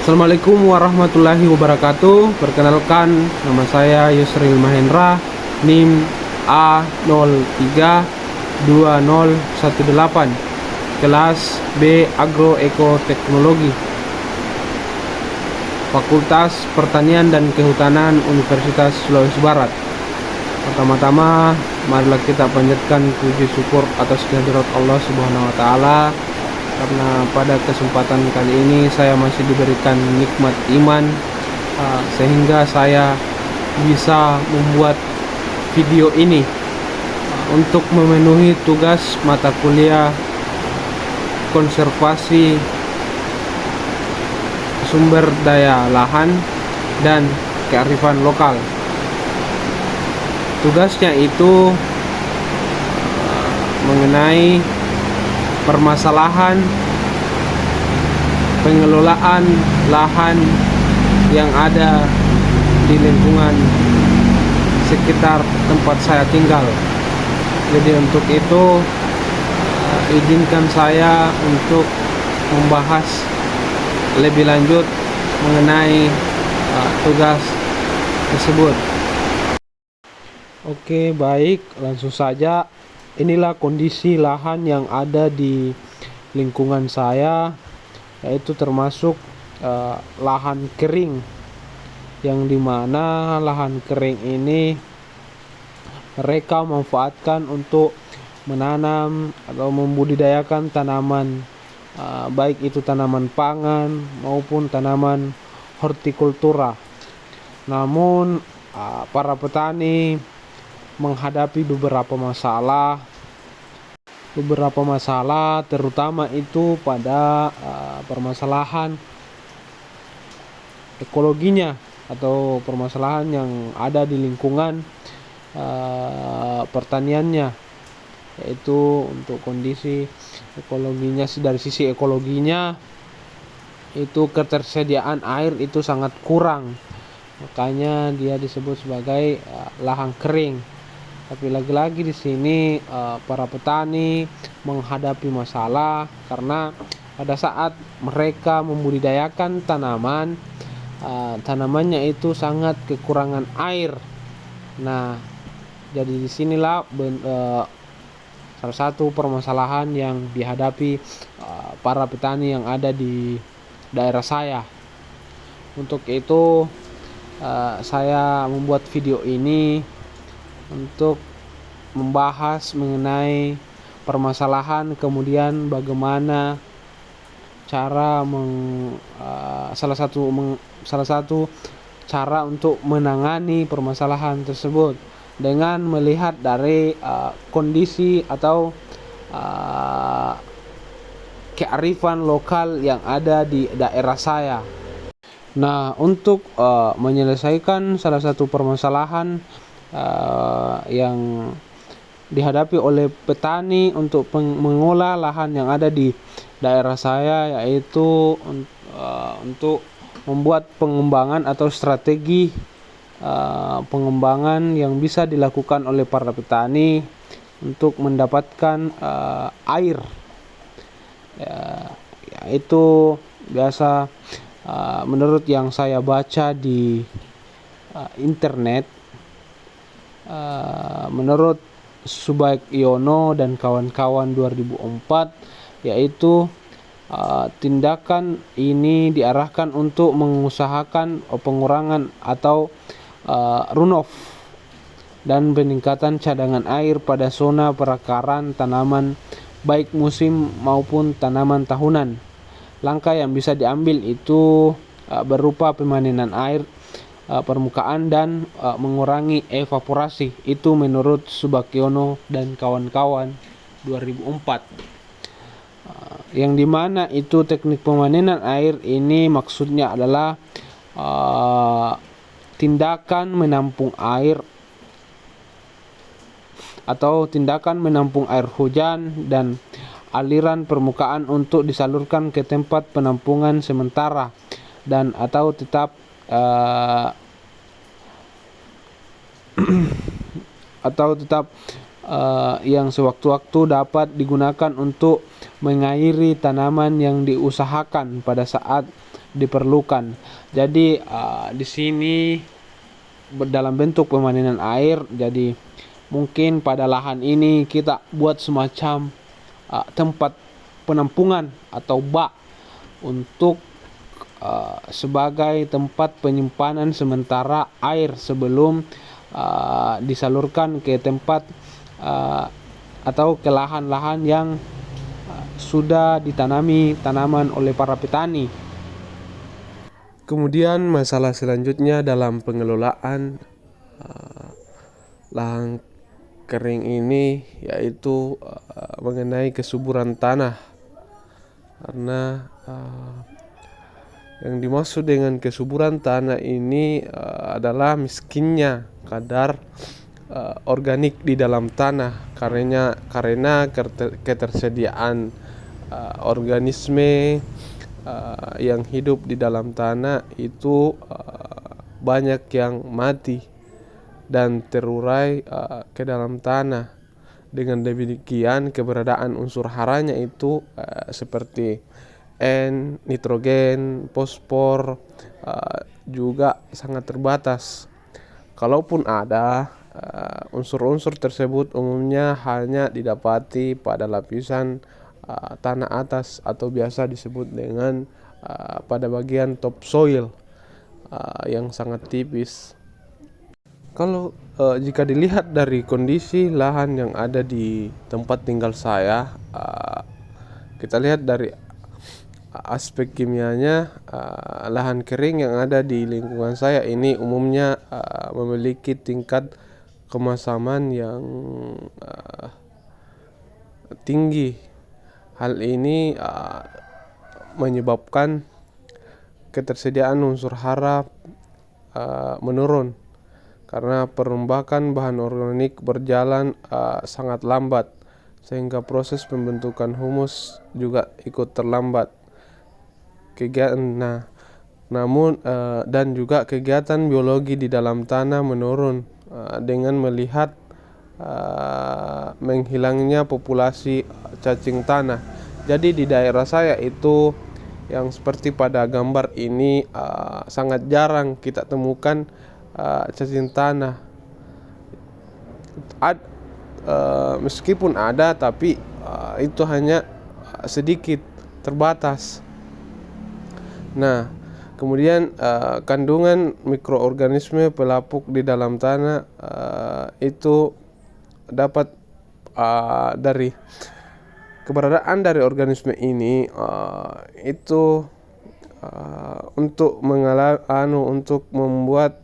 Assalamualaikum warahmatullahi wabarakatuh. Perkenalkan, nama saya Yusril Mahendra, NIM A032018, kelas B Agroekoteknologi, Fakultas Pertanian dan Kehutanan Universitas Sulawesi Barat. Pertama-tama, marilah kita panjatkan puji syukur atas kehadirat Allah Subhanahu wa taala, karena pada kesempatan kali ini saya masih diberikan nikmat iman, sehingga saya bisa membuat video ini untuk memenuhi tugas mata kuliah konservasi sumber daya lahan dan kearifan lokal. Tugasnya itu mengenai permasalahan pengelolaan lahan yang ada di lingkungan sekitar tempat saya tinggal. Jadi untuk itu izinkan saya untuk membahas lebih lanjut mengenai tugas tersebut. Oke, baik, langsung saja. Inilah kondisi lahan yang ada di lingkungan saya, yaitu termasuk lahan kering, yang dimana lahan kering ini mereka manfaatkan untuk menanam atau membudidayakan tanaman, baik itu tanaman pangan maupun tanaman hortikultura. Namun para petani menghadapi beberapa masalah terutama itu pada permasalahan ekologinya atau permasalahan yang ada di lingkungan pertaniannya, yaitu untuk kondisi ekologinya. Dari sisi ekologinya itu ketersediaan air itu sangat kurang, makanya dia disebut sebagai lahan kering. Tapi lagi-lagi di sini para petani menghadapi masalah karena pada saat mereka membudidayakan tanaman, tanamannya itu sangat kekurangan air. Nah, jadi disinilah salah satu permasalahan yang dihadapi para petani yang ada di daerah saya. Untuk itu saya membuat video ini untuk membahas mengenai permasalahan, kemudian bagaimana cara salah satu cara untuk menangani permasalahan tersebut dengan melihat dari kondisi atau kearifan lokal yang ada di daerah saya. Nah, untuk menyelesaikan salah satu permasalahan yang dihadapi oleh petani untuk mengolah lahan yang ada di daerah saya, yaitu untuk membuat pengembangan atau strategi pengembangan yang bisa dilakukan oleh para petani untuk mendapatkan air, yaitu biasa menurut yang saya baca di internet, menurut Subagiono dan kawan-kawan 2004, yaitu tindakan ini diarahkan untuk mengusahakan pengurangan atau runoff dan peningkatan cadangan air pada zona perakaran tanaman baik musim maupun tanaman tahunan. Langkah yang bisa diambil itu berupa pemanenan air permukaan dan mengurangi evaporasi. Itu menurut Subagiono dan kawan-kawan 2004. Yang dimana itu teknik pemanenan air ini maksudnya adalah tindakan menampung air atau tindakan menampung air hujan dan aliran permukaan untuk disalurkan ke tempat penampungan sementara dan atau tetap yang sewaktu-waktu dapat digunakan untuk mengairi tanaman yang diusahakan pada saat diperlukan. Jadi di sini dalam bentuk pemanenan air. Jadi mungkin pada lahan ini kita buat semacam tempat penampungan atau bak untuk sebagai tempat penyimpanan sementara air sebelum disalurkan ke tempat atau ke lahan-lahan yang sudah ditanami tanaman oleh para petani. Kemudian masalah selanjutnya dalam pengelolaan lahan kering ini yaitu mengenai kesuburan tanah. Karena yang dimaksud dengan kesuburan tanah ini adalah miskinnya kadar organik di dalam tanah karena ketersediaan organisme yang hidup di dalam tanah itu banyak yang mati dan terurai ke dalam tanah. Dengan demikian keberadaan unsur haranya itu seperti N, nitrogen, fosfor juga sangat terbatas. Kalaupun ada, unsur-unsur tersebut umumnya hanya didapati pada lapisan tanah atas atau biasa disebut dengan pada bagian topsoil yang sangat tipis. Kalau jika dilihat dari kondisi lahan yang ada di tempat tinggal saya, kita lihat dari aspek kimianya, lahan kering yang ada di lingkungan saya ini umumnya memiliki tingkat kemasaman yang tinggi. Hal ini menyebabkan ketersediaan unsur hara menurun karena perombakan bahan organik berjalan sangat lambat, sehingga proses pembentukan humus juga ikut terlambat. Dan juga kegiatan biologi di dalam tanah menurun dengan melihat menghilangnya populasi cacing tanah. Jadi di daerah saya itu yang seperti pada gambar ini sangat jarang kita temukan cacing tanah. Meskipun ada, tapi itu hanya sedikit, terbatas. Nah, kemudian kandungan mikroorganisme pelapuk di dalam tanah itu dapat dari keberadaan dari organisme ini itu untuk membuat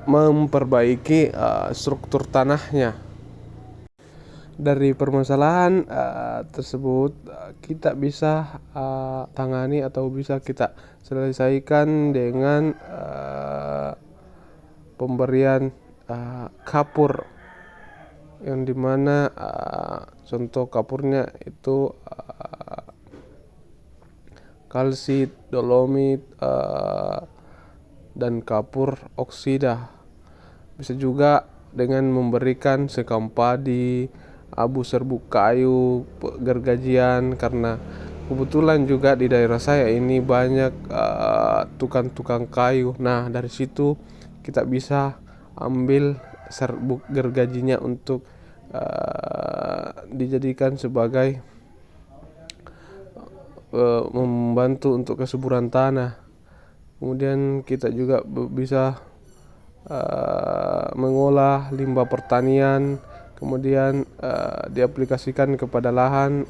memperbaiki struktur tanahnya. Dari permasalahan tersebut kita bisa tangani atau bisa kita selesaikan dengan pemberian kapur, yang dimana contoh kapurnya itu kalsit, dolomit, dan kapur oksida. Bisa juga dengan memberikan sekam padi, abu serbuk kayu, gergajian, karena kebetulan juga di daerah saya ini banyak tukang-tukang kayu. Nah, dari situ kita bisa ambil serbuk gergajinya untuk dijadikan sebagai membantu untuk kesuburan tanah. Kemudian kita juga bisa mengolah limbah pertanian, kemudian diaplikasikan kepada lahan.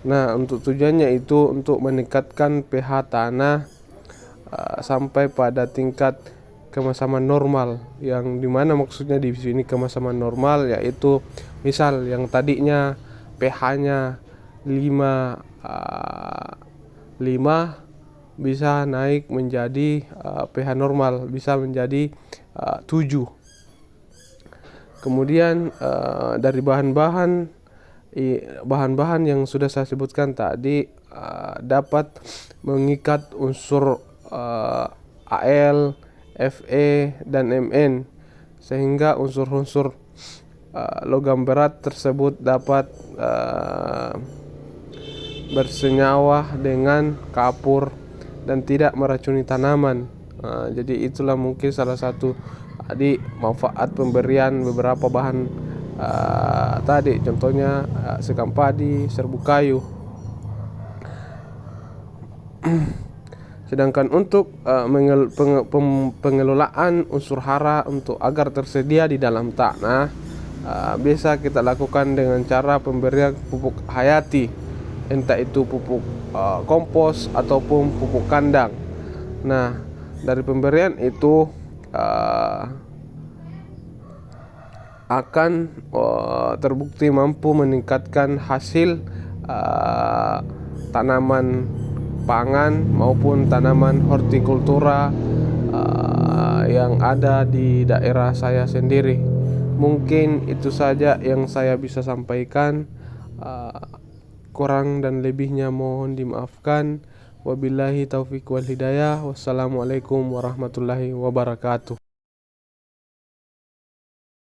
Nah, untuk tujuannya itu untuk meningkatkan pH tanah sampai pada tingkat kemasaman normal, yang dimana maksudnya di sini kemasaman normal yaitu misal yang tadinya pH-nya 5 bisa naik menjadi pH normal, bisa menjadi 7. Kemudian dari bahan-bahan yang sudah saya sebutkan tadi dapat mengikat unsur Al, Fe, dan Mn, sehingga unsur-unsur logam berat tersebut dapat bersenyawa dengan kapur dan tidak meracuni tanaman. Jadi itulah mungkin salah satu manfaat pemberian beberapa bahan tadi, contohnya sekam padi, serbuk kayu. Sedangkan untuk pengelolaan unsur hara untuk agar tersedia di dalam tanah, biasa kita lakukan dengan cara pemberian pupuk hayati, entah itu pupuk kompos ataupun pupuk kandang. Nah, dari pemberian itu akan terbukti mampu meningkatkan hasil tanaman pangan maupun tanaman hortikultura yang ada di daerah saya sendiri. Mungkin itu saja yang saya bisa sampaikan. Kurang dan lebihnya mohon dimaafkan. Wabillahi taufiq wal hidayah. Wassalamualaikum warahmatullahi wabarakatuh.